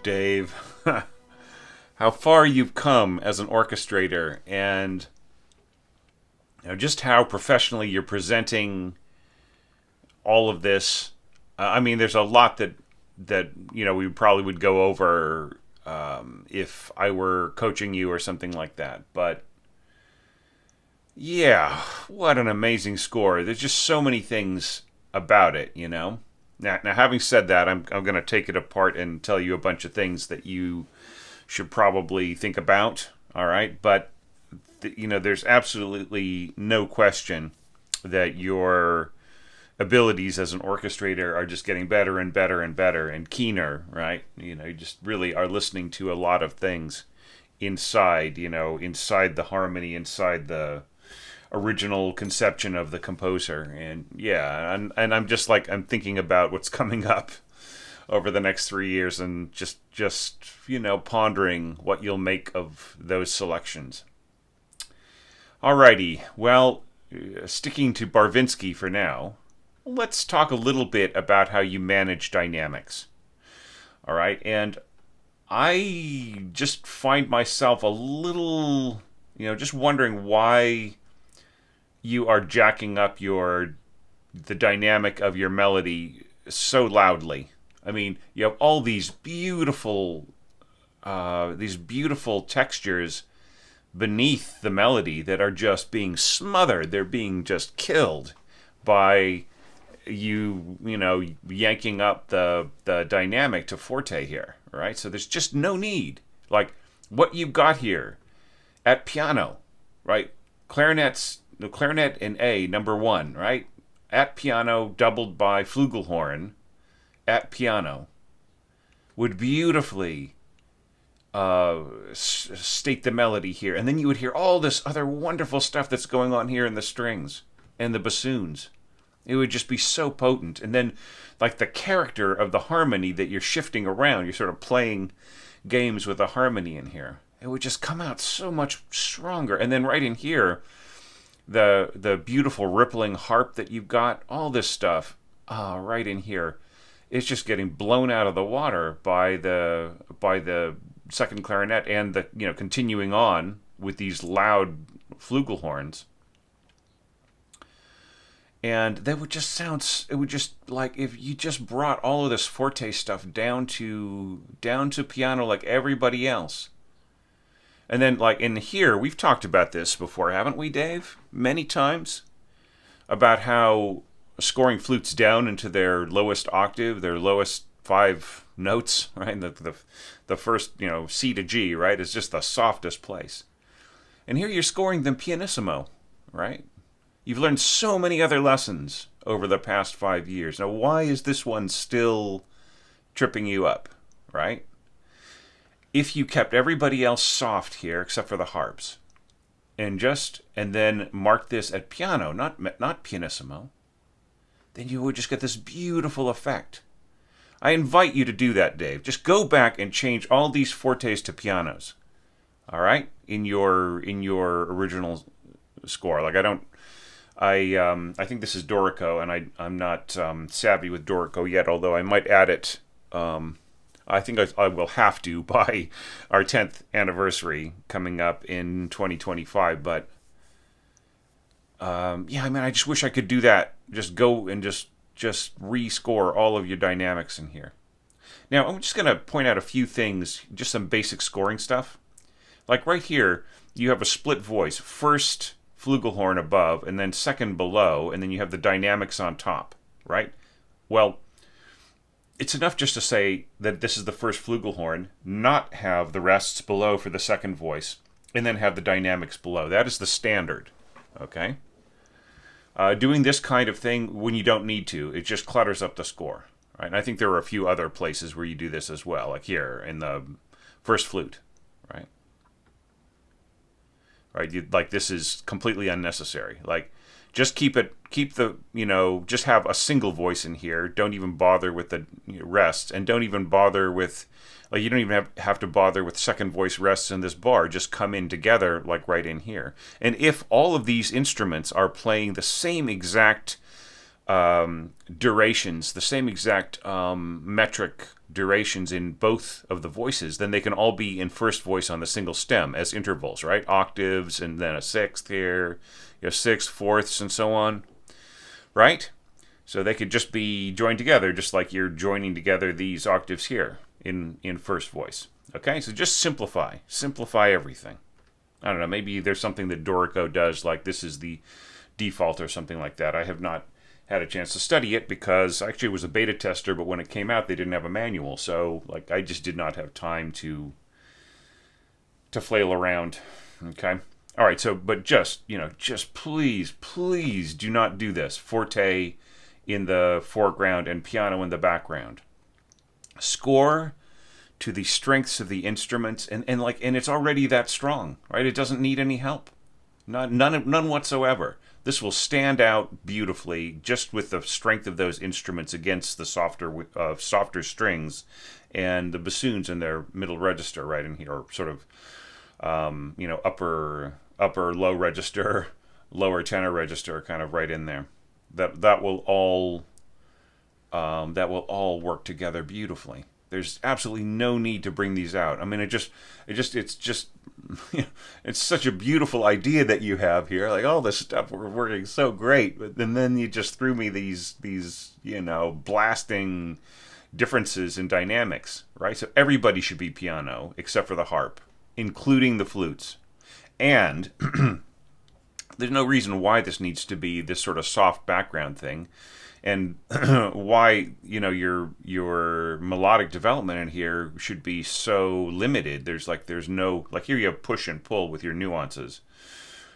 Dave. How far you've come as an orchestrator, and just how professionally you're presenting all of this. I mean, there's a lot that we probably would go over if I were coaching you or something like that. But yeah, what an amazing score! There's just so many things about it, Now, having said that, I'm going to take it apart and tell you a bunch of things that you should probably think about. All right, but there's absolutely no question that your abilities as an orchestrator are just getting better and better and better and keener, right? You just really are listening to a lot of things inside the harmony, inside the original conception of the composer. And yeah, and I'm just I'm thinking about what's coming up over the next 3 years and just pondering what you'll make of those selections. Alrighty, well, sticking to Barvinsky for now, let's talk a little bit about how you manage dynamics. All right, and I just find myself a little, just wondering why you are jacking up the dynamic of your melody so loudly. I mean, you have all these beautiful textures beneath the melody that are just being smothered. They're being just killed by you yanking up the dynamic to forte here, right? So there's just no need. Like what you've got here at piano, right? The clarinet in A, number 1, right? At piano, doubled by Flugelhorn, at piano, would beautifully state the melody here. And then you would hear all this other wonderful stuff that's going on here in the strings and the bassoons. It would just be so potent. And then, the character of the harmony that you're shifting around, you're sort of playing games with the harmony in here. It would just come out so much stronger. And then right in here, the beautiful rippling harp that you've got, all this stuff, right in here, it's just getting blown out of the water by the second clarinet and the continuing on with these loud flugelhorns. And they would just sound, it would just if you just brought all of this forte stuff down to piano like everybody else. And then in here, we've talked about this before, haven't we, Dave? Many times about how scoring flutes down into their lowest octave, their lowest 5 notes, right? The first, C to G, right, is just the softest place. And here you're scoring them pianissimo, right? You've learned so many other lessons over the past 5 years. Now, why is this one still tripping you up, right? If you kept everybody else soft here, except for the harps, and then marked this at piano, not pianissimo, then you would just get this beautiful effect. I invite you to do that, Dave. Just go back and change all these fortes to pianos. All right, in your original score. I think this is Dorico, and I'm not savvy with Dorico yet, although I might add it. I think I will have to by our 10th anniversary coming up in 2025. But I just wish I could do that. Just go and just rescore all of your dynamics in here. Now, I'm just going to point out a few things, just some basic scoring stuff. Like right here, you have a split voice. First flugelhorn above, and then second below, and then you have the dynamics on top, right? Well, it's enough just to say that this is the first flugelhorn, not have the rests below for the second voice, and then have the dynamics below. That is the standard, okay? Doing this kind of thing when you don't need to, it just clutters up the score, right? And I think there are a few other places where you do this as well, like here in the first flute, right? Right, this is completely unnecessary. Just just have a single voice in here. Don't even bother with the rests, and don't even bother with, you don't even have to bother with second voice rests in this bar. Just come in together, right in here. And if all of these instruments are playing the same exact durations, the same exact metric durations in both of the voices, then they can all be in first voice on the single stem as intervals, right? Octaves, and then a sixth here, you have sixth, fourths, and so on, right? So they could just be joined together, just like you're joining together these octaves here in first voice. Okay, so just simplify everything. I don't know, maybe there's something that Dorico does, like this is the default or something like that. I have not had a chance to study it because I actually was a beta tester, but when it came out, they didn't have a manual, so like I just did not have time to flail around. Okay, all right. So, but just please do not do this. Forte in the foreground and piano in the background. Score to the strengths of the instruments, and it's already that strong, right? It doesn't need any help, none whatsoever. This will stand out beautifully just with the strength of those instruments against the softer strings and the bassoons in their middle register right in here, or sort of upper low register, lower tenor register, kind of right in there. That will all work together beautifully. There's absolutely no need to bring these out. I mean, it's just it's such a beautiful idea that you have here. Like, all this stuff we're working so great, but then you just threw me these blasting differences in dynamics, right? So everybody should be piano except for the harp, including the flutes. And there's no reason why this needs to be this sort of soft background thing. And why your melodic development in here should be so limited. There's no, like, here you have push and pull with your nuances,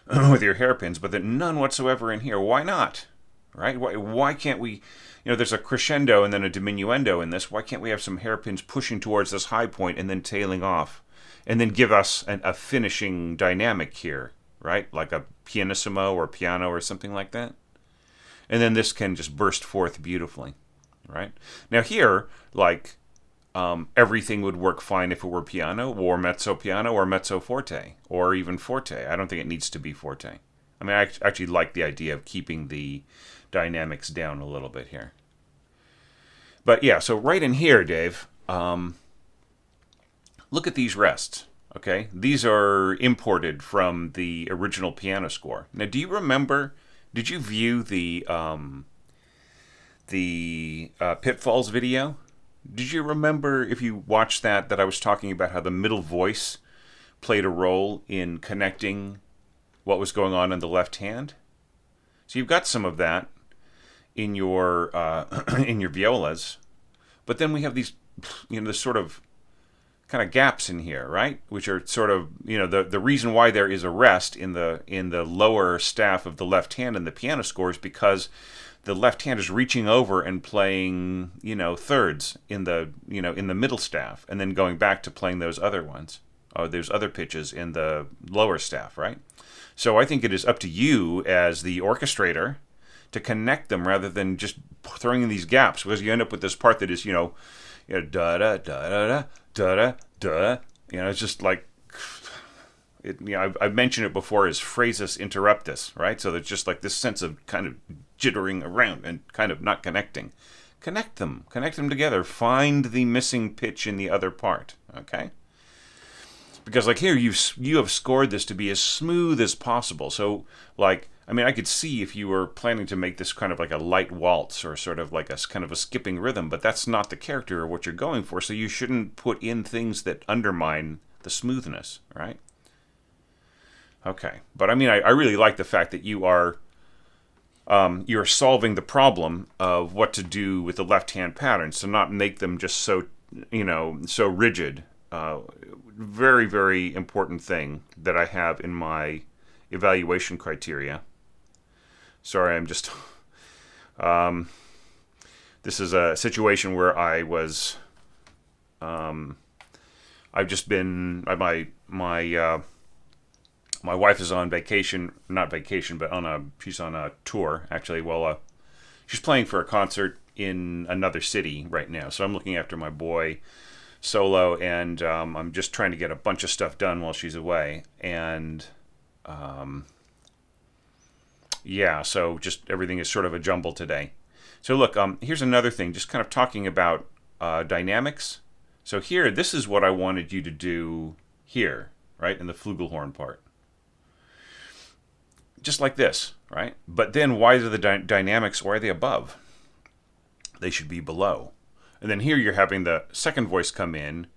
with your hairpins, but then none whatsoever in here. Why not? Right? Why can't we? There's a crescendo and then a diminuendo in this. Why can't we have some hairpins pushing towards this high point and then tailing off, and then give us a finishing dynamic here, right? Like a pianissimo or piano or something like that. And then this can just burst forth beautifully, right? Now here, everything would work fine if it were piano or mezzo forte, or even forte. I don't think it needs to be forte. I mean, I actually like the idea of keeping the dynamics down a little bit here. But yeah, so right in here, Dave, look at these rests, okay? These are imported from the original piano score. Now, do you remember... Did you view the Pitfalls video? Did you remember, if you watched that I was talking about how the middle voice played a role in connecting what was going on in the left hand? So you've got some of that in your violas, but then we have these, this sort of kind of gaps in here, right? Which are sort of, the reason why there is a rest in the lower staff of the left hand in the piano score is because the left hand is reaching over and playing, thirds in the middle staff, and then going back to playing those other ones, or those other pitches in the lower staff, right? So I think it is up to you as the orchestrator to connect them rather than just throwing in these gaps, because you end up with this part that is, da da da da da da. It's just like it. I've mentioned it before as phrases interruptus, right? So there's just like this sense of kind of jittering around and kind of not connecting. Connect them together. Find the missing pitch in the other part. Okay. Because like here, you have scored this to be as smooth as possible. So I could see if you were planning to make this kind of like a light waltz or sort of like a kind of a skipping rhythm, but that's not the character or what you're going for. So you shouldn't put in things that undermine the smoothness, right? Okay, but I really like the fact that you're solving the problem of what to do with the left-hand patterns to not make them just so rigid. Very, very important thing that I have in my evaluation criteria. Sorry, I'm just... this is a situation where I was... I've just been... My wife is on vacation, not vacation, but she's on a tour, actually. Well, she's playing for a concert in another city right now, so I'm looking after my boy solo, and I'm just trying to get a bunch of stuff done while she's away, and so just everything is sort of a jumble today. So look, here's another thing, just kind of talking about dynamics. So here, this is what I wanted you to do here, right, in the Flugelhorn part. Just like this, right? But then why are the dynamics, why are they above? They should be below. And then here you're having the second voice come in,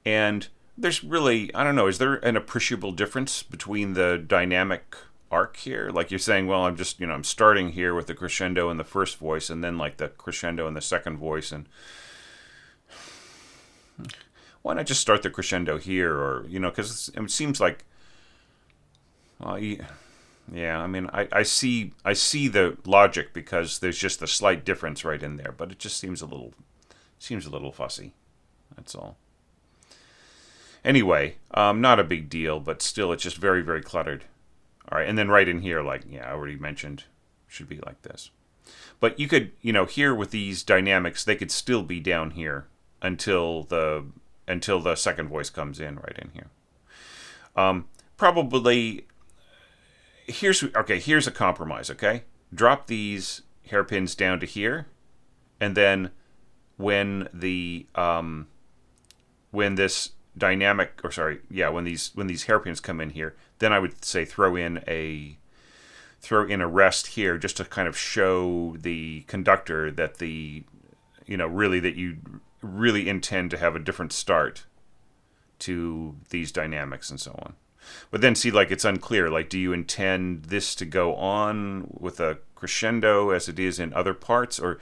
and there's really, I don't know, is there an appreciable difference between the dynamic arc here? Like you're saying, well, I'm just, I'm starting here with the crescendo in the first voice, and then like the crescendo in the second voice, and why not just start the crescendo here? Or, because it seems like, well, yeah, I mean, I see the logic, because there's just a slight difference right in there, but it just seems a little fussy. That's all. Anyway, not a big deal, but still, it's just very, very cluttered. All right, and then right in here, like, I already mentioned, should be like this. But you could, here with these dynamics, they could still be down here until the second voice comes in right in here. Probably. Here's a compromise, okay? Drop these hairpins down to here, and then when this dynamic, when these hairpins come in here, then I would say throw in a rest here, just to kind of show the conductor that that you really intend to have a different start to these dynamics and so on. But then see, like, it's unclear. Like, do you intend this to go on with a crescendo as it is in other parts, or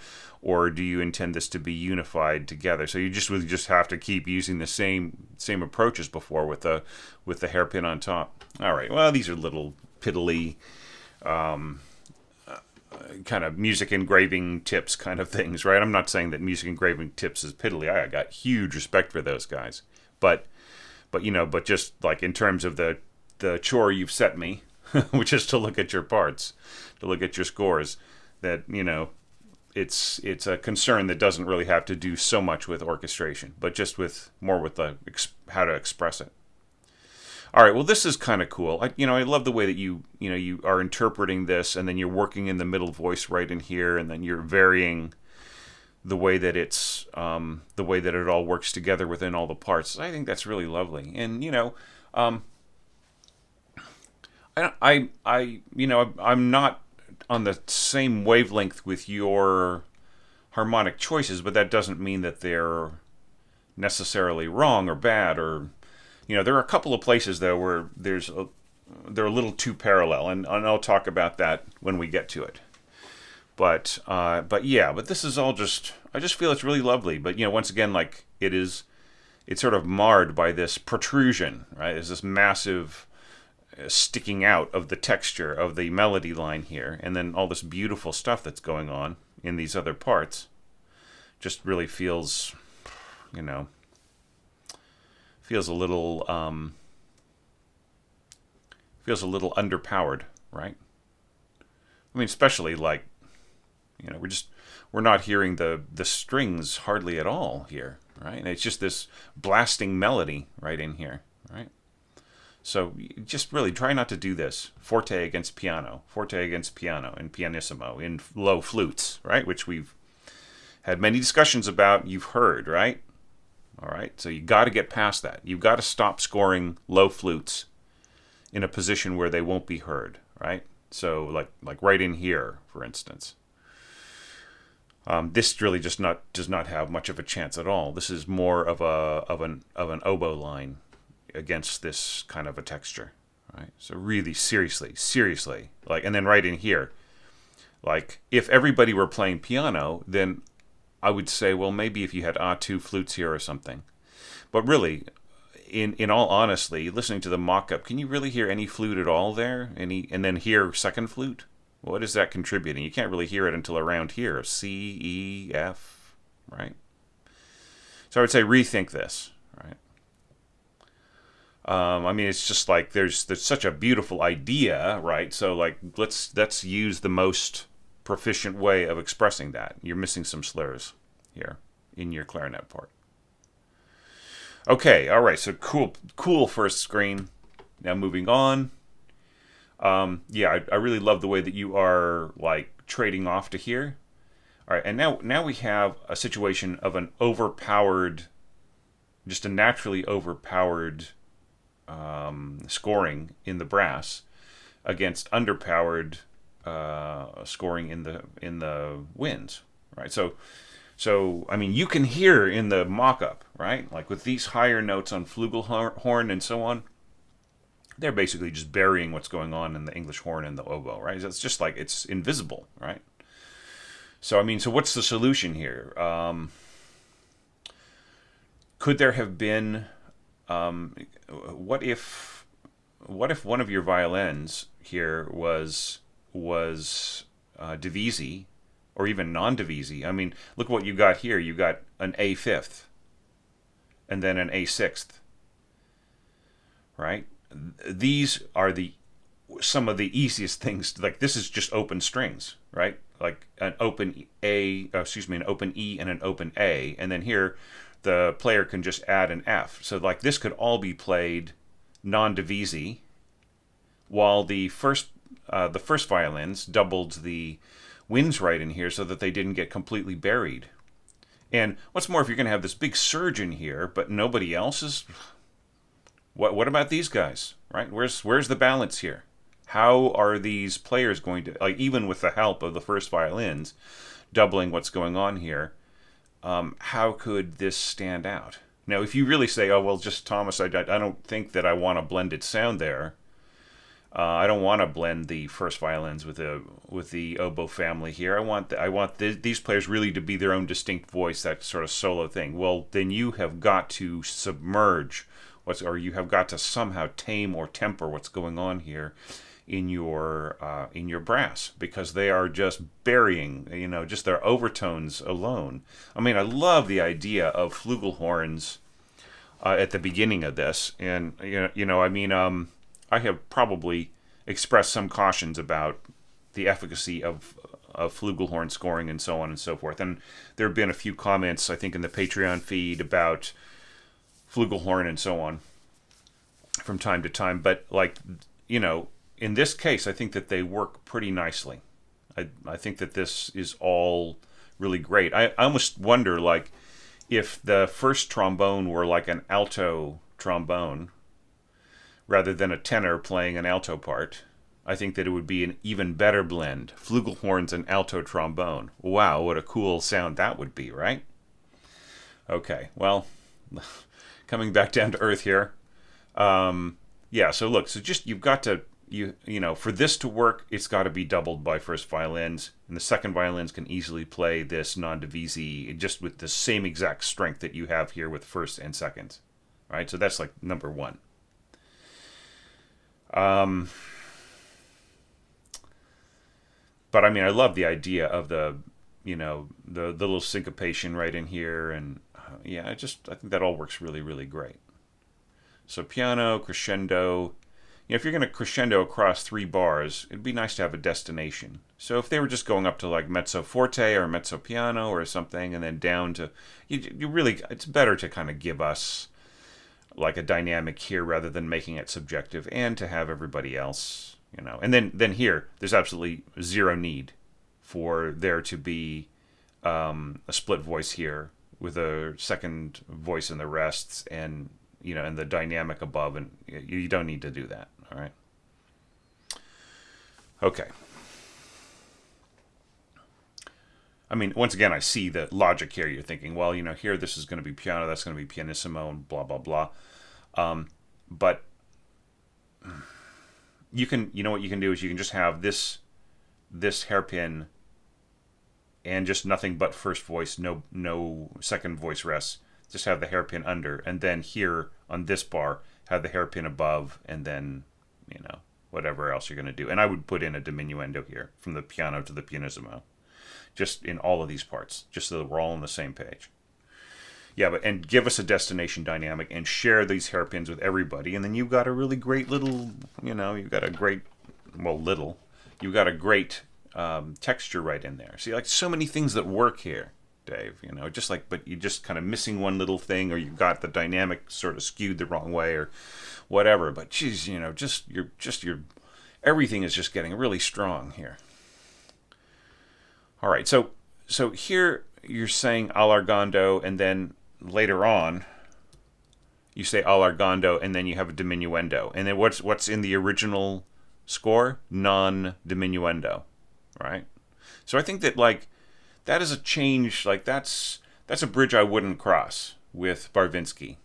do you intend this to be unified together? So you would just have to keep using the same approach as before with the hairpin on top. All right. Well, these are little piddly kind of music engraving tips kind of things, right? I'm not saying that music engraving tips is piddly. I got huge respect for those guys, but just like in terms of the chore you've set me, which is to look at your parts, to look at your scores, that, it's a concern that doesn't really have to do so much with orchestration, but just more with how to express it. All right, well, this is kind of cool. I love the way that you are interpreting this, and then you're working in the middle voice right in here, and then you're varying the way that it all works together within all the parts. I think that's really lovely. And I'm not on the same wavelength with your harmonic choices, but that doesn't mean that they're necessarily wrong or bad. Or there are a couple of places though where they're a little too parallel, and I'll talk about that when we get to it. But this is all I just feel it's really lovely. But, once again, like, it's sort of marred by this protrusion, right? There's this massive sticking out of the texture of the melody line here, and then all this beautiful stuff that's going on in these other parts just really feels a little underpowered, right? I mean, especially like, we're not hearing the strings hardly at all here, right? And it's just this blasting melody right in here, right? So just really try not to do this. Forte against piano, and pianissimo, in low flutes, right? Which we've had many discussions about, you've heard, right? All right, so you got to get past that. You've got to stop scoring low flutes in a position where they won't be heard, right? So like right in here, for instance. This really does not have much of a chance at all. This is more of an oboe line against this kind of a texture, right? So really seriously, like, and then right in here, like, if everybody were playing piano, then I would say, well, maybe if you had two flutes here or something. But really, in all honesty, listening to the mock-up, can you really hear any flute at all there? And then hear second flute? What is that contributing? You can't really hear it until around here. C, E, F, right? So I would say rethink this, right? I mean, it's just like there's such a beautiful idea, right? So like let's use the most proficient way of expressing that. You're missing some slurs here in your clarinet part. Okay, all right. So cool first screen. Now moving on. I really love the way that you are like trading off to here. All right, and now we have a situation of an overpowered, just a naturally overpowered scoring in the brass against underpowered scoring in the winds, right? So I mean, you can hear in the mock-up, right? Like with these higher notes on Flugelhorn and so on, they're basically just burying what's going on in the English horn and the oboe, right? It's just like it's invisible, right? So I mean, so what's the solution here? Could there have been? What if one of your violins here was divisi, or even non-divisi? I mean, look what you got here. You got an A fifth, and then an A sixth, right? These are some of the easiest things. Like this is just open strings, right? Like an open an open E and an open A, and then here the player can just add an F. So like this could all be played non-divisi, while the first violins doubled the winds right in here so that they didn't get completely buried. And what's more, if you're going to have this big surge in here, but nobody else is, what about these guys, right? Where's the balance here? How are these players going to, like, even with the help of the first violins doubling what's going on here, how could this stand out? Now, if you really say, oh, well, just Thomas, I don't think that I want a blended sound there. I don't want to blend the first violins with the oboe family here. I want these players really to be their own distinct voice, that sort of solo thing. Well, then you have got to submerge or you have got to somehow tame or temper what's going on here in your brass, because they are just burying, just their overtones alone. I mean, I love the idea of flugelhorns at the beginning of this, and I have probably expressed some cautions about the efficacy of flugelhorn scoring and so on and so forth. And there have been a few comments, I think, in the Patreon feed about flugelhorn and so on from time to time. But in this case, I think that they work pretty nicely. I think that this is all really great. I almost wonder, like, if the first trombone were like an alto trombone rather than a tenor playing an alto part, I think that it would be an even better blend. Flugelhorns and alto trombone. Wow, what a cool sound that would be, right? Okay, well, coming back down to earth here. So look, just you've got to, for this to work, it's got to be doubled by first violins, and the second violins can easily play this non-divisi just with the same exact strength that you have here with first and second, right? So that's like number one. But I mean, I love the idea of the little syncopation right in here, and I think that all works really, really great. So piano, crescendo. If you're going to crescendo across 3 bars, it'd be nice to have a destination. So if they were just going up to like mezzo forte or mezzo piano or something, and then down to, it's better to kind of give us like a dynamic here rather than making it subjective, and to have everybody else, And then here, there's absolutely zero need for there to be a split voice here with a second voice in the rests, and and the dynamic above, and you don't need to do that. All right. Okay. I mean, once again, I see the logic here. You're thinking, well, here this is going to be piano, that's going to be pianissimo, and blah blah blah. But you can, what you can do is you can just have this hairpin and just nothing but first voice, no second voice rests. Just have the hairpin under, and then here on this bar have the hairpin above, and then whatever else you're going to do. And I would put in a diminuendo here from the piano to the pianissimo, just in all of these parts, just so that we're all on the same page. Yeah, and give us a destination dynamic and share these hairpins with everybody, and then you've got a really great little, you've got a great, you've got a great texture right in there. See, like, so many things that work here, Dave, but you're just kind of missing one little thing, or you've got the dynamic sort of skewed the wrong way, or whatever. But geez, everything is just getting really strong here. All right, so So here you're saying allargando, and then later on you say allargando, and then you have a diminuendo. And then what's in the original score? Non diminuendo, right? So I think that like that is a change. Like that's a bridge I wouldn't cross with Barvinsky.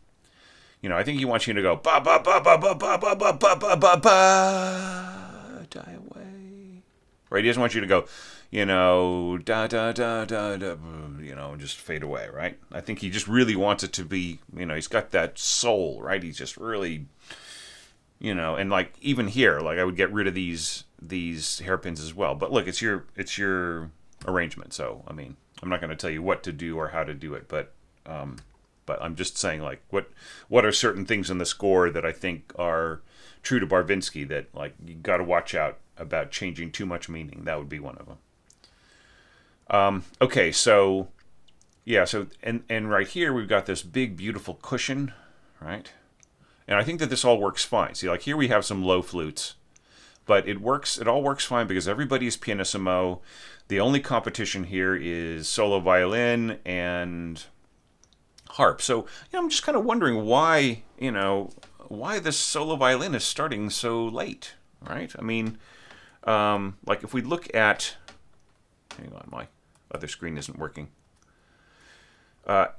I think he wants you to go ba ba ba ba ba ba ba ba ba ba ba ba, die away. Right? He doesn't want you to go, da da da da da, and just fade away. Right? I think he just really wants it to be, he's got that soul. Right? He's just really, and like even here, like I would get rid of these hairpins as well. But look, it's your arrangement. So I mean, I'm not going to tell you what to do or how to do it, but I'm just saying, like, what are certain things in the score that I think are true to Barvinsky that, like, you got to watch out about changing too much meaning. That would be one of them. Okay, so, yeah, so, and right here we've got this big, beautiful cushion, right? And I think that this all works fine. See, like, here we have some low flutes, but it all works fine because everybody's pianissimo. The only competition here is solo violin and harp. So, I'm just kind of wondering why this solo violin is starting so late, right? I mean, like if we look at, hang on, my other screen isn't working.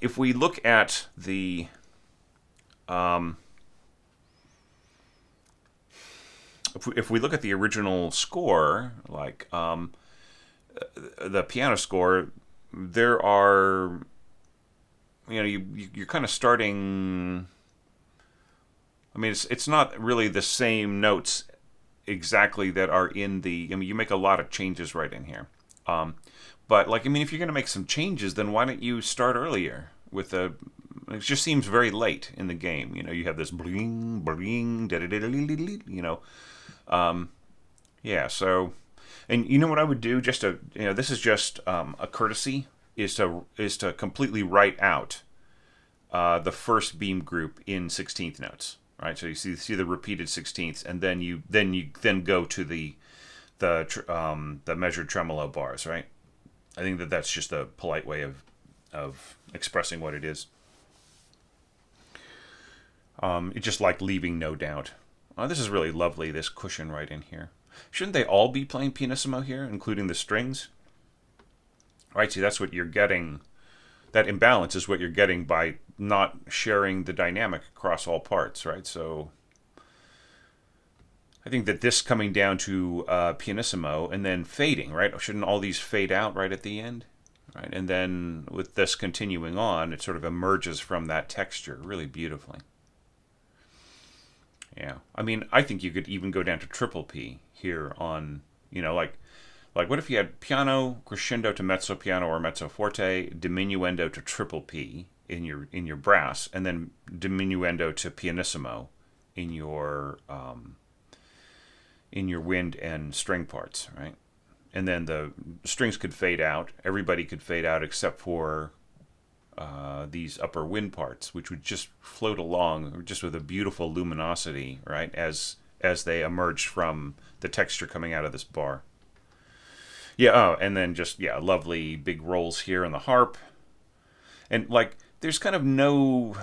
If we look at the, if we look at the original score, like the piano score, there are, you're kind of starting. I mean, it's not really the same notes exactly that are in the. I mean, you make a lot of changes right in here. But like, I mean, if you're going to make some changes, then why don't you start earlier with a? It just seems very late in the game. You have this bling bling da da da da da. Yeah. So, and you know what I would do? Just to this is just a courtesy. Is to completely write out the first beam group in 16th notes, right? So you see the repeated 16ths, and then go to the measured tremolo bars, right? I think that's just a polite way of expressing what it is. It's just like leaving no doubt. Oh, this is really lovely. This cushion right in here. Shouldn't they all be playing pianissimo here, including the strings? Right, see, that's what you're getting. That imbalance is what you're getting by not sharing the dynamic across all parts, right? So I think that this coming down to pianissimo and then fading, right? Shouldn't all these fade out right at the end? Right, and then with this continuing on, it sort of emerges from that texture really beautifully. Yeah, I mean, I think you could even go down to triple P here on, like what if you had piano, crescendo to mezzo piano or mezzo forte, diminuendo to triple P in your brass, and then diminuendo to pianissimo in your wind and string parts, right? And then the strings could fade out. Everybody could fade out except for these upper wind parts, which would just float along just with a beautiful luminosity, right, as they emerge from the texture coming out of this bar. Yeah, oh, and then just, lovely big rolls here on the harp. And, like, there's no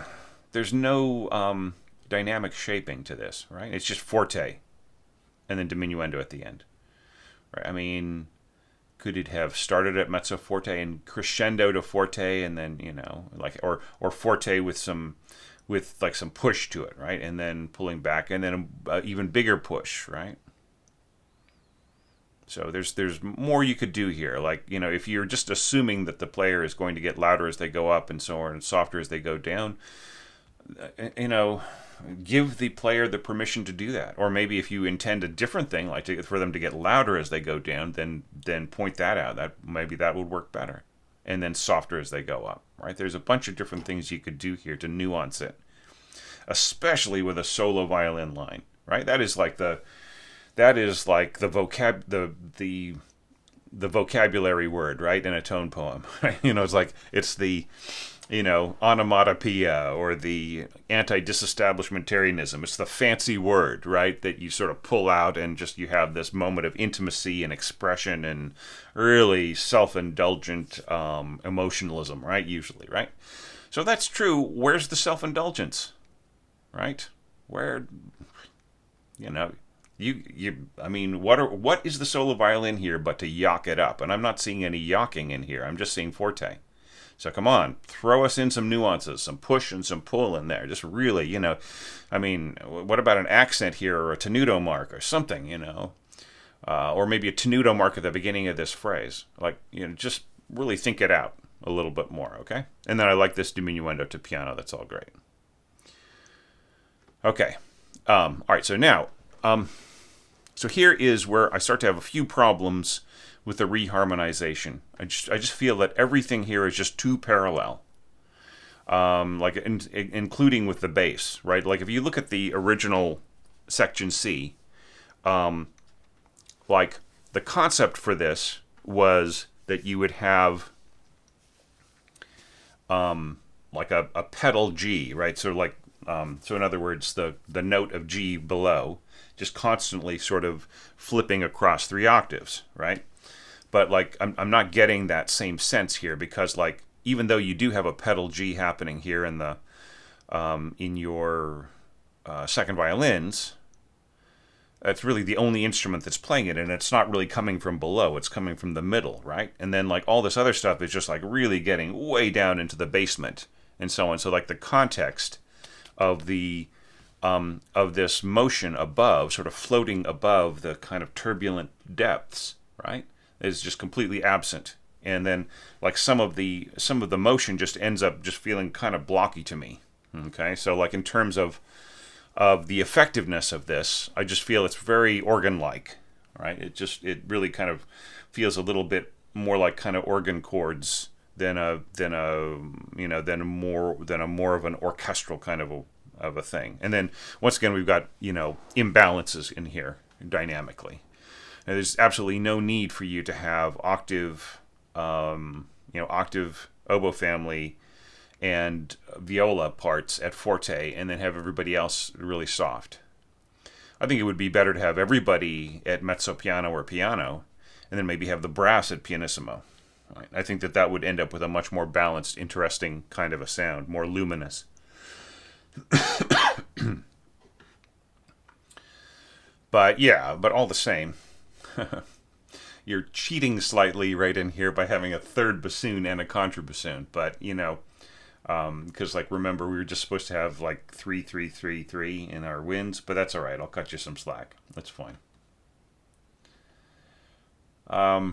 dynamic shaping to this, right? It's just forte and then diminuendo at the end. Right? I mean, could it have started at mezzo forte and crescendo to forte and then, or forte with some push to it, right? And then pulling back and then an even bigger push, right? So there's more you could do here. Like, if you're just assuming that the player is going to get louder as they go up and so on and softer as they go down, give the player the permission to do that. Or maybe if you intend a different thing, like for them to get louder as they go down, then point that out. Maybe that would work better. And then softer as they go up, right? There's a bunch of different things you could do here to nuance it, especially with a solo violin line, right? That is like the vocabulary word, right, in a tone poem. It's like it's the onomatopoeia or the anti-disestablishmentarianism. It's the fancy word, right, that you sort of pull out and just you have this moment of intimacy and expression and really self-indulgent emotionalism, right, usually, right? So if that's true, where's the self-indulgence, right? Where, you know, I mean, what is the solo violin here but to yock it up? And I'm not seeing any yocking in here. I'm just seeing forte. So come on, throw us in some nuances, some push and some pull in there. Just really, I mean, what about an accent here or a tenuto mark or something, or maybe a tenuto mark at the beginning of this phrase. Like, just really think it out a little bit more, okay? And then I like this diminuendo to piano. That's all great. Okay. All right, so now, so here is where I start to have a few problems with the reharmonization. I just feel that everything here is just too parallel, including with the bass, right? Like if you look at the original section C, like the concept for this was that you would have like a pedal G, right? So like so in other words, the note of G below just constantly sort of flipping across 3 octaves, right? But like I'm not getting that same sense here because like even though you do have a pedal G happening here in the in your second violins, that's really the only instrument that's playing it, and it's not really coming from below, it's coming from the middle, right? And then like all this other stuff is just like really getting way down into the basement and so on. So like the context of the of this motion above, sort of floating above the kind of turbulent depths, right, is just completely absent. And then like some of the motion just ends up just feeling kind of blocky to me. Okay, so like in terms of the effectiveness of this, I just feel it's very organ-like, right? It really kind of feels a little bit more like kind of organ chords than more of an orchestral kind of a thing. And then once again we've got imbalances in here dynamically. Now, there's absolutely no need for you to have octave oboe family and viola parts at forte and then have everybody else really soft. I think it would be better to have everybody at mezzo piano or piano and then maybe have the brass at pianissimo. Right? I think that would end up with a much more balanced, interesting kind of a sound, more luminous. But all the same, you're cheating slightly right in here by having a third bassoon and a contrabassoon. But because like remember we were just supposed to have like 3 3 3 3 in our winds, but that's all right. I'll cut you some slack. That's fine. I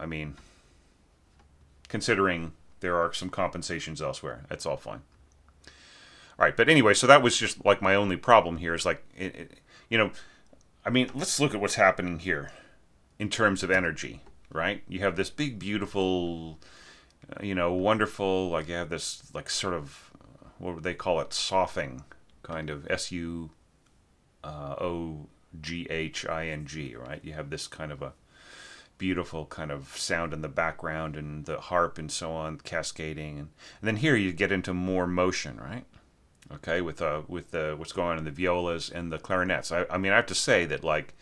mean, considering there are some compensations elsewhere, that's all fine. All right, but anyway, so that was just like my only problem here is like, I mean, let's look at what's happening here in terms of energy, right? You have this big, beautiful, wonderful, like you have this like sort of, what would they call it, soughing, kind of SUOGHING, right? You have this kind of a beautiful kind of sound in the background and the harp and so on, cascading. And then here you get into more motion, right? Okay, with what's going on in the violas and the clarinets. I mean, I have to say that like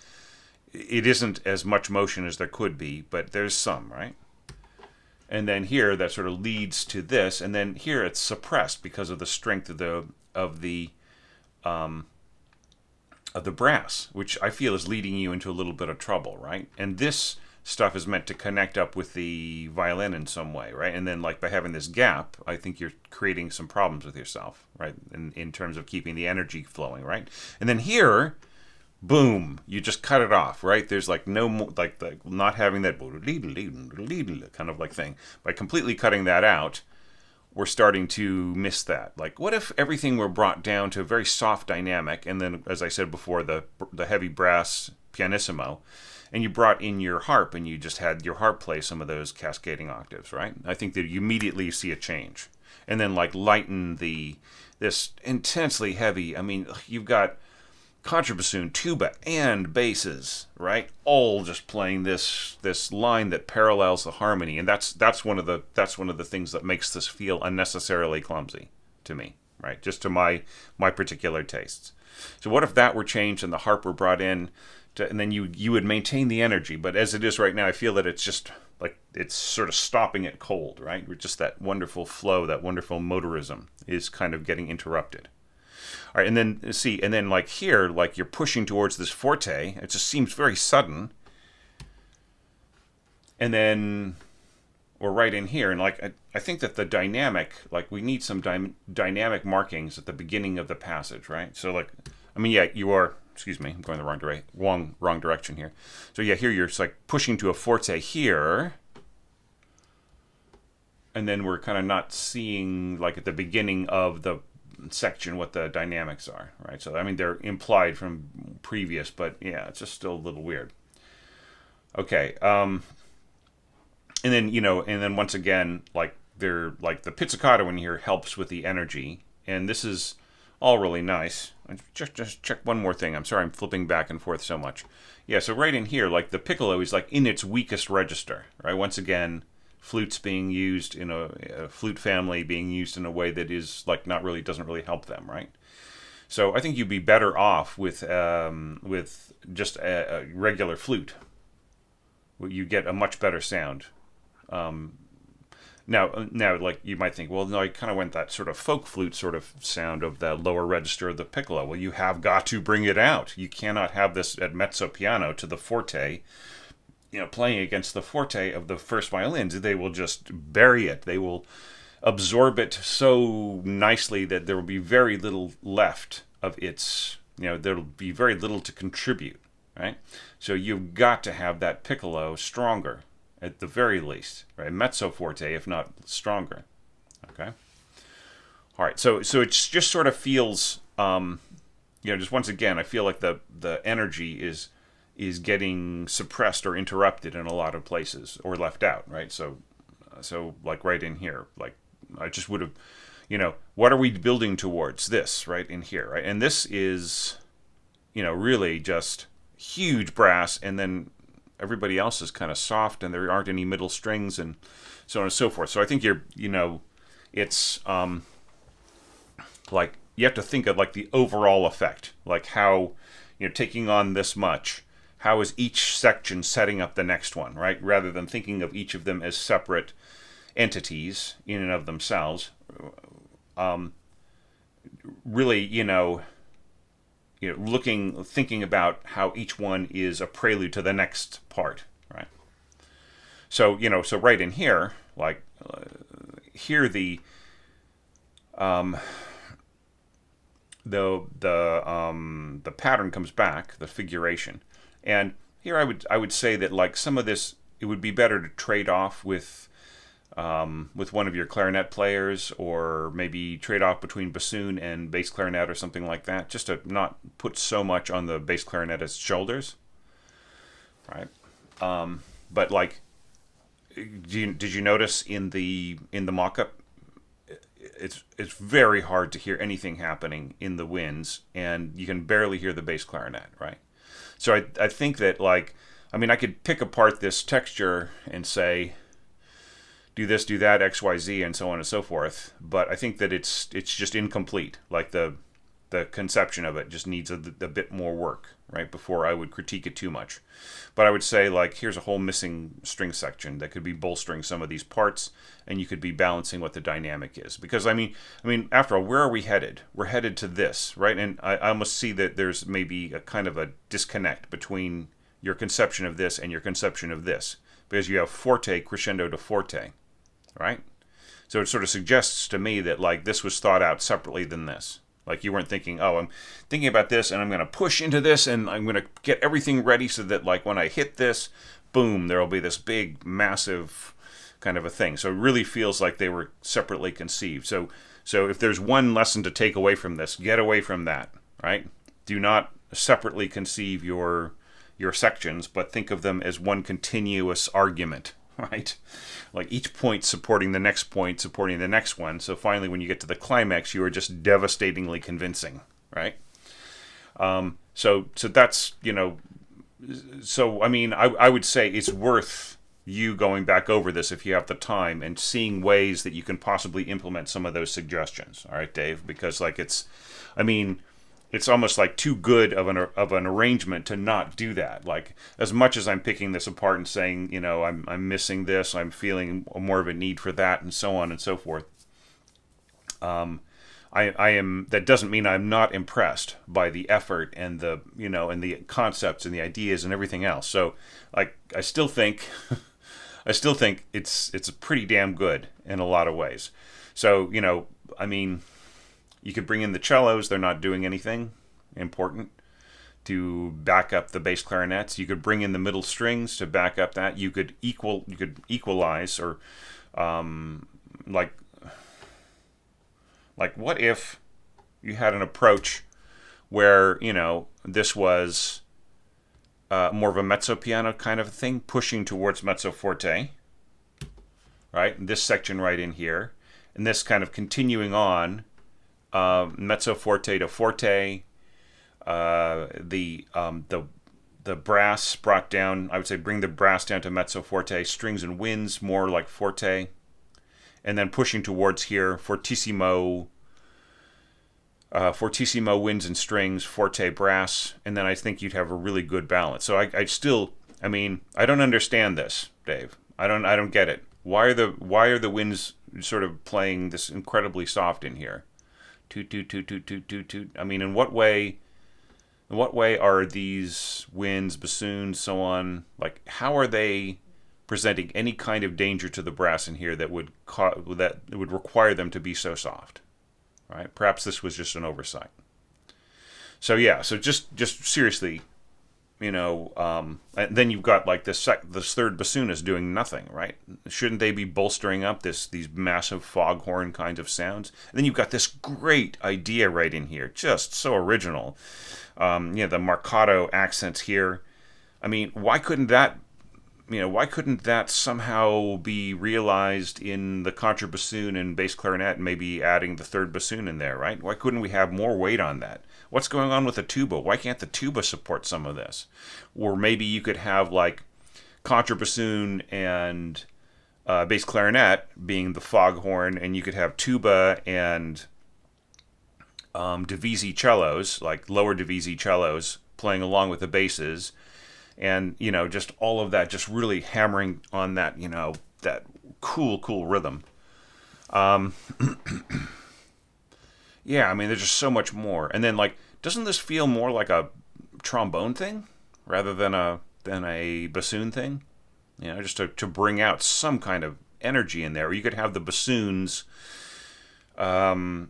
it isn't as much motion as there could be, but there's some, right? And then here that sort of leads to this, and then here it's suppressed because of the strength of the brass, which I feel is leading you into a little bit of trouble, right? And this stuff is meant to connect up with the violin in some way, right? And then like by having this gap, I think you're creating some problems with yourself, right? In terms of keeping the energy flowing, right? And then here, boom, you just cut it off, right? There's like no more, like not having that kind of like thing. By completely cutting that out, we're starting to miss that. Like, what if everything were brought down to a very soft dynamic, and then, as I said before, the heavy brass pianissimo, and you brought in your harp, and you just had your harp play some of those cascading octaves, right? I think that you immediately see a change. And then, like, lighten this intensely heavy, I mean, you've got contrabassoon, tuba, and basses, right? All just playing this line that parallels the harmony, and that's one of the things that makes this feel unnecessarily clumsy to me, right? Just to my particular tastes. So what if that were changed and the harp were brought in, and then you would maintain the energy, but as it is right now, I feel that it's just like it's sort of stopping it cold, right? Just that wonderful flow, that wonderful motorism is kind of getting interrupted. All right, and then like here, like you're pushing towards this forte. It just seems very sudden. And then we're right in here, and like I think that the dynamic, like we need some dynamic markings at the beginning of the passage, right? So like, I mean, yeah, you are. Excuse me, I'm going the wrong direction here. So yeah, here you're just like pushing to a forte here. And then we're kind of not seeing, like at the beginning of the section, what the dynamics are, right? So I mean they're implied from previous, but yeah, it's just still a little weird. Okay, and then once again, like they're like the pizzicato in here helps with the energy, and this is all really nice. Just check one more thing. I'm sorry, I'm flipping back and forth so much. Yeah, so right in here, like the piccolo is like in its weakest register, right? Once again, flutes being used in a flute family being used in a way that is like doesn't really help them, right? So I think you'd be better off with just a regular flute. You get a much better sound. Now, like you might think, well, no, I kind of went that sort of folk flute sort of sound of the lower register of the piccolo. Well, you have got to bring it out. You cannot have this at mezzo piano to the forte. Playing against the forte of the first violins, they will just bury it. They will absorb it so nicely that there will be very little left of its, there will be very little to contribute, right? So you've got to have that piccolo stronger, at the very least, right? Mezzo forte, if not stronger, okay? All right, so it just sort of feels, just once again, I feel like the energy is getting suppressed or interrupted in a lot of places or left out, right? So like right in here, like I just would have, what are we building towards? This right in here, right? And this is, really just huge brass, and then everybody else is kind of soft, and there aren't any middle strings, and so on and so forth. So I think it's like you have to think of like the overall effect, like how, taking on this much. How is each section setting up the next one, right? Rather than thinking of each of them as separate entities in and of themselves. Really, thinking about how each one is a prelude to the next part, right? So, so right in here, like here the pattern comes back, the figuration. And here I would say that like some of this, it would be better to trade off with one of your clarinet players, or maybe trade off between bassoon and bass clarinet or something like that, just to not put so much on the bass clarinetist's shoulders, right? But like, did you notice in the mock-up, it's very hard to hear anything happening in the winds, and you can barely hear the bass clarinet, right? So I think that, like, I mean, I could pick apart this texture and say, do this, do that, X, Y, Z, and so on and so forth. But I think that it's just incomplete. Like the conception of it just needs a bit more work, right? Before I would critique it too much. But I would say, like, here's a whole missing string section that could be bolstering some of these parts, and you could be balancing what the dynamic is. Because I mean, after all, where are we headed? We're headed to this, right? And I almost see that there's maybe a kind of a disconnect between your conception of this and your conception of this, because you have forte, crescendo to forte, right? So it sort of suggests to me that, like, this was thought out separately than this. Like, you weren't thinking, oh, I'm thinking about this, and I'm going to push into this, and I'm going to get everything ready so that, like, when I hit this, boom, there will be this big, massive kind of a thing. So it really feels like they were separately conceived. So if there's one lesson to take away from this, get away from that, right? Do not separately conceive your sections, but think of them as one continuous argument, right? Like each point supporting the next point, supporting the next one. So finally, when you get to the climax, you are just devastatingly convincing, right? So that's, so I mean, I would say it's worth you going back over this if you have the time and seeing ways that you can possibly implement some of those suggestions. All right, Dave, because like I mean, it's almost like too good of an arrangement to not do that. Like, as much as I'm picking this apart and saying, I'm missing this, I'm feeling more of a need for that, and so on and so forth. I am. That doesn't mean I'm not impressed by the effort and the and the concepts and the ideas and everything else. So, like, I still think, it's pretty damn good in a lot of ways. So, I mean, you could bring in the cellos; they're not doing anything important to back up the bass clarinets. You could bring in the middle strings to back up that. You could equalize, or like what if you had an approach where this was more of a mezzo piano kind of thing, pushing towards mezzo forte, right? This section right in here, and this kind of continuing on mezzo forte to forte. The brass brought down. I would say bring the brass down to mezzo forte. Strings and winds more like forte, and then pushing towards here fortissimo. Fortissimo winds and strings, forte brass, and then I think you'd have a really good balance. So I mean, I don't understand this, Dave. I don't get it. Why are the winds sort of playing this incredibly soft in here? Toot toot toot toot toot toot toot. I mean, in what way are these winds, bassoons, so on? Like, how are they presenting any kind of danger to the brass in here that would require them to be so soft? Right? Perhaps this was just an oversight. So yeah, so just seriously, and then you've got like this third bassoonist doing nothing, right? Shouldn't they be bolstering up these massive foghorn kinds of sounds? And then you've got this great idea right in here, just so original. The marcato accents here. I mean, why couldn't that somehow be realized in the contrabassoon and bass clarinet, and maybe adding the third bassoon in there, right? Why couldn't we have more weight on that? What's going on with the tuba? Why can't the tuba support some of this? Or maybe you could have like contrabassoon and bass clarinet being the foghorn, and you could have tuba and divisi cellos, like lower divisi cellos, playing along with the basses. And, just all of that, just really hammering on that, that cool rhythm. Yeah, I mean, there's just so much more. And then, like, doesn't this feel more like a trombone thing rather than a bassoon thing? Just to bring out some kind of energy in there. Or you could have the bassoons, doubling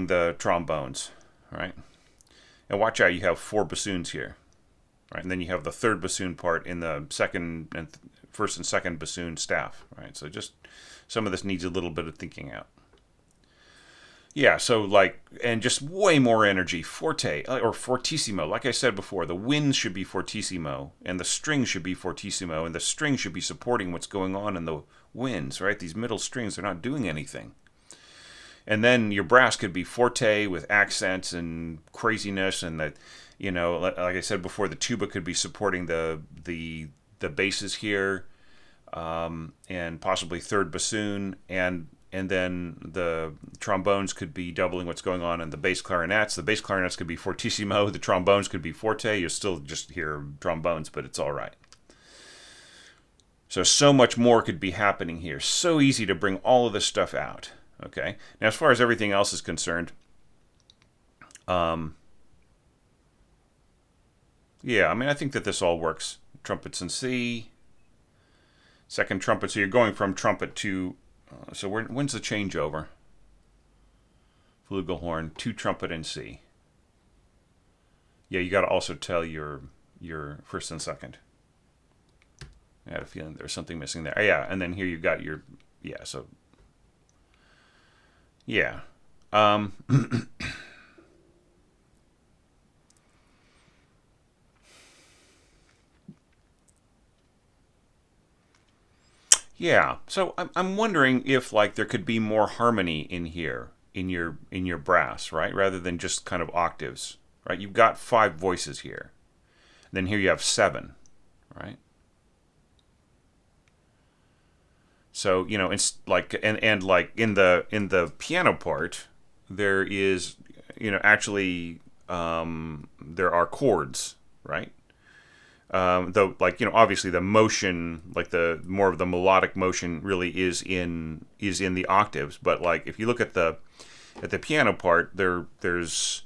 the trombones, right? And watch out, you have 4 bassoons here. Right, and then you have the third bassoon part in the first and second bassoon staff. Right, so just some of this needs a little bit of thinking out. Yeah, so and just way more energy, forte or fortissimo. Like I said before, the winds should be fortissimo, and the strings should be fortissimo, and the strings should be supporting what's going on in the winds. Right, these middle strings are not doing anything. And then your brass could be forte with accents and craziness, and that. Like I said before, the tuba could be supporting the basses here, and possibly third bassoon, and then the trombones could be doubling what's going on in the bass clarinets. The bass clarinets could be fortissimo, the trombones could be forte. You'll still just hear trombones, but it's all right. So much more could be happening here. So easy to bring all of this stuff out. Okay. Now, as far as everything else is concerned, yeah, I mean, I think that this all works. Trumpets in C, second trumpet. So you're going from trumpet to. So when's the changeover? Flugelhorn, 2 trumpet in C. Yeah, you got to also tell your first and second. I had a feeling there's something missing there. Yeah, and then here you've got your. Yeah, so. Yeah. Yeah, so I'm wondering if there could be more harmony in here. in your brass, right? Rather than just kind of octaves, right? You've got 5 voices here. Then here you have 7, right? So, it's like and like in the piano part, there is, actually there are chords, right? Though, like, obviously the motion, like the more of the melodic motion, really is in the octaves. But like, if you look at the piano part, there's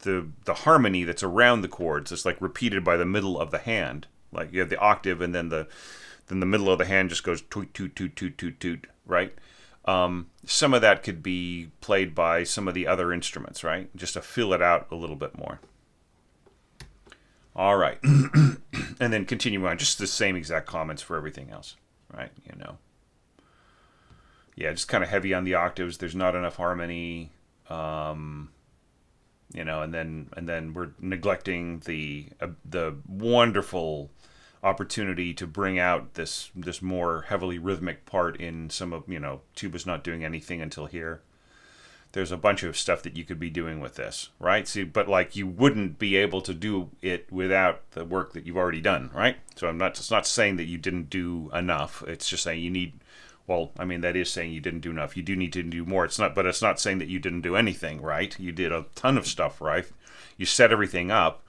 the harmony that's around the chords. It's like repeated by the middle of the hand. Like you have the octave, and then the middle of the hand just goes toot toot toot toot toot toot, right? Some of that could be played by some of the other instruments, right? Just to fill it out a little bit more. All right. And then continuing on, just the same exact comments for everything else, right? Yeah, just kind of heavy on the octaves. There's not enough harmony, and then we're neglecting the wonderful opportunity to bring out this more heavily rhythmic part in some of, tuba's not doing anything until here. There's a bunch of stuff that you could be doing with this, right? See, but like you wouldn't be able to do it without the work that you've already done, right? So it's not saying that you didn't do enough. It's just saying you need, well, I mean, that is saying you didn't do enough. You do need to do more. It's not saying that you didn't do anything, right? You did a ton of stuff, right? You set everything up,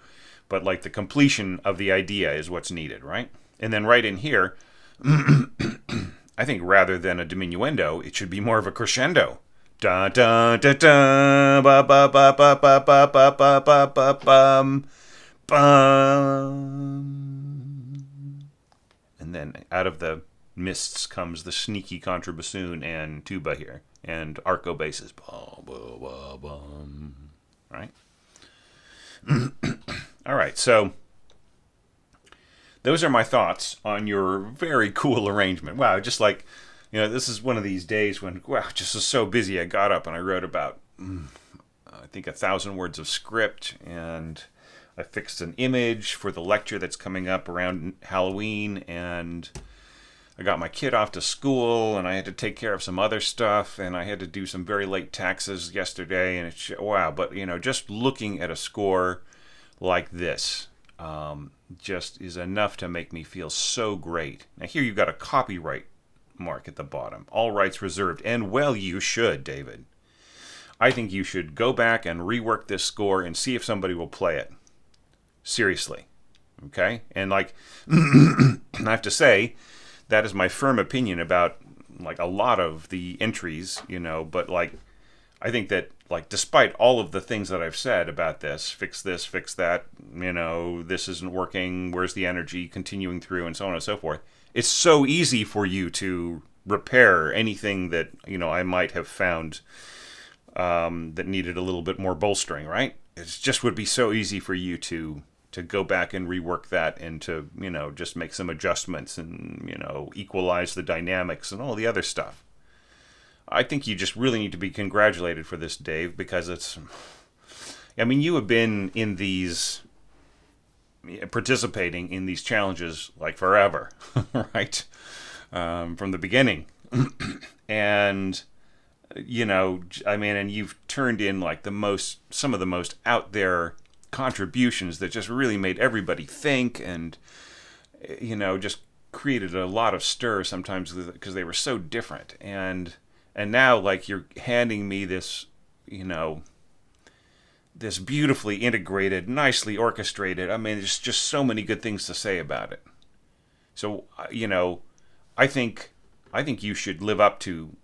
but like the completion of the idea is what's needed, right? And then right in here, I think rather than a diminuendo, it should be more of a crescendo. Da da da da ba ba ba ba ba ba ba ba ba ba bum bum. And then out of the mists comes the sneaky contrabassoon and tuba here, and arco basses. Bum, bum, bum, bum. Right? All right, so those are my thoughts on your very cool arrangement. Wow, just like, this is one of these days when, wow, just was so busy. I got up and I wrote about, I think, 1,000 words of script, and I fixed an image for the lecture that's coming up around Halloween, and I got my kid off to school, and I had to take care of some other stuff, and I had to do some very late taxes yesterday, and wow, but, just looking at a score like this just is enough to make me feel so great. Now here you've got a copyright mark at the bottom. All rights reserved. And well, you should, David. I think you should go back and rework this score and see if somebody will play it. Seriously. Okay? And like, I have to say, that is my firm opinion about like a lot of the entries, but like, I think that like, despite all of the things that I've said about this, fix that, this isn't working, where's the energy, continuing through, and so on and so forth, it's so easy for you to repair anything that, I might have found that needed a little bit more bolstering, right? It just would be so easy for you to go back and rework that and to, just make some adjustments and, equalize the dynamics and all the other stuff. I think you just really need to be congratulated for this, Dave, because you have been in these, participating in these challenges like forever, right? From the beginning. And, and you've turned in like some of the most out there contributions that just really made everybody think and, just created a lot of stir sometimes because they were so different. And now, like, you're handing me this, this beautifully integrated, nicely orchestrated. There's just so many good things to say about it. So, I think you should live up to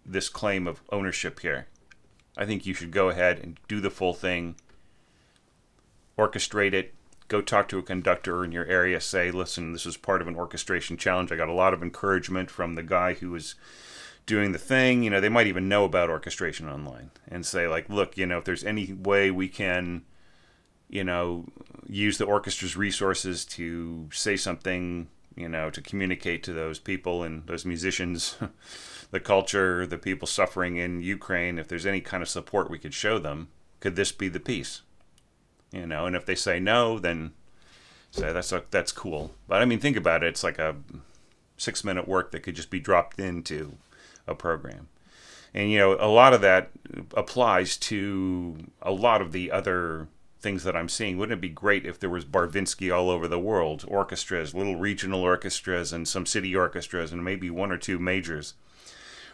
this claim of ownership here. I think you should go ahead and do the full thing, orchestrate it, go talk to a conductor in your area, say, listen, this is part of an orchestration challenge. I got a lot of encouragement from the guy who was doing the thing. They might even know about orchestration online, and say like, look, if there's any way we can, use the orchestra's resources to say something, to communicate to those people and those musicians, the culture, the people suffering in Ukraine, if there's any kind of support we could show them, could this be the piece? And if they say no, then say that's cool. But think about it. It's like a 6-minute work that could just be dropped into a program. And, a lot of that applies to a lot of the other things that I'm seeing. Wouldn't it be great if there was Barvinsky all over the world? Orchestras, little regional orchestras, and some city orchestras, and maybe one or two majors,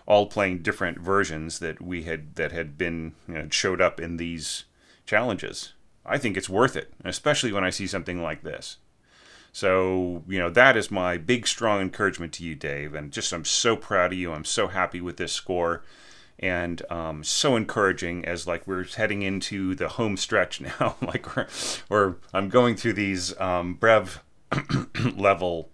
all playing different versions that had been showed up in these challenges. I think it's worth it, especially when I see something like this. So, that is my big, strong encouragement to you, Dave. And I'm so proud of you. I'm so happy with this score. And so encouraging as we're heading into the home stretch now. or I'm going through these Brev level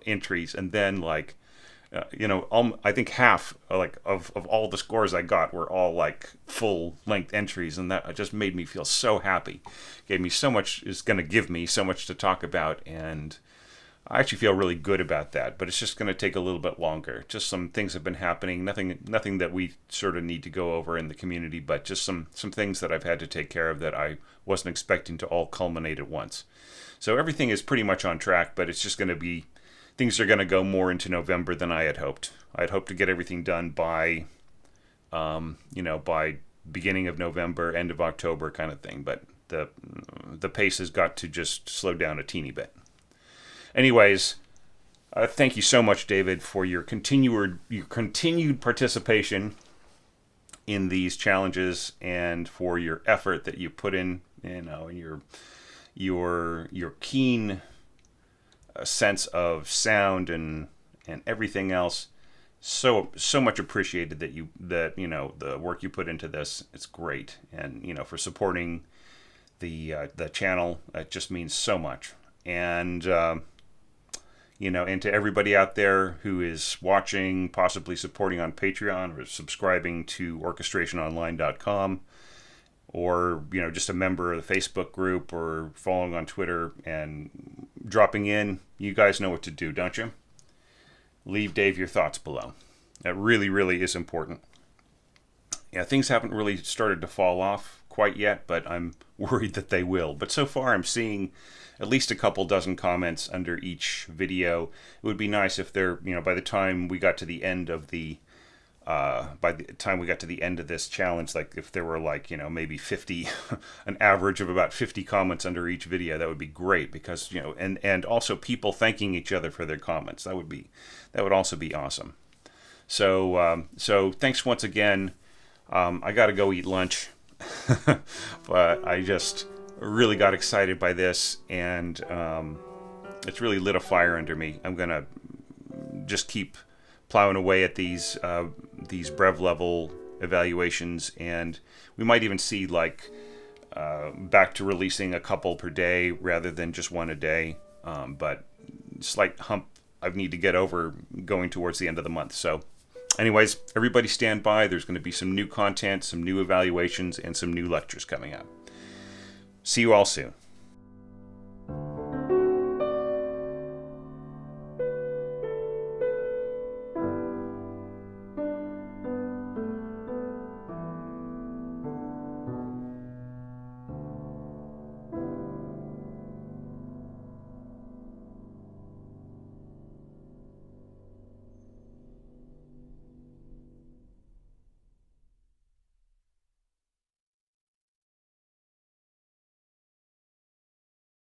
entries, and then I think half of all the scores I got were all full length entries, and that just made me feel so happy. Gave me so much, is going to give me so much to talk about, and I actually feel really good about that. But it's just going to take a little bit longer. Just some things have been happening. Nothing that we sort of need to go over in the community, but just some things that I've had to take care of that I wasn't expecting to all culminate at once. So everything is pretty much on track, but it's just going to be, things are going to go more into November than I had hoped. I had hoped to get everything done by, by beginning of November, end of October kind of thing. But the pace has got to just slow down a teeny bit. Anyways, thank you so much, David, for your continued participation in these challenges, and for your effort that you put in, and your keen sense of sound and everything else. So much appreciated that the work you put into this. It's great, and for supporting the channel. It just means so much. And and to everybody out there who is watching, possibly supporting on Patreon, or subscribing to orchestrationonline.com, or just a member of the Facebook group, or following on Twitter and dropping in, you guys know what to do, don't you? Leave Dave your thoughts below. That really, really is important. Yeah, things haven't really started to fall off quite yet, but I'm worried that they will. But so far, I'm seeing at least a couple dozen comments under each video. It would be nice if there, by the time we got to the end of the this challenge, if there were maybe 50, an average of about 50 comments under each video, that would be great, because and also people thanking each other for their comments. That would also be awesome. So thanks once again. I got to go eat lunch, but I just really got excited by this, and it's really lit a fire under me. I'm gonna just keep plowing away at these Brev level evaluations, and we might even see back to releasing a couple per day rather than just one a day. But slight hump I need to get over going towards the end of the month. So anyways, everybody stand by. There's going to be some new content, some new evaluations, and some new lectures coming up. See you all soon.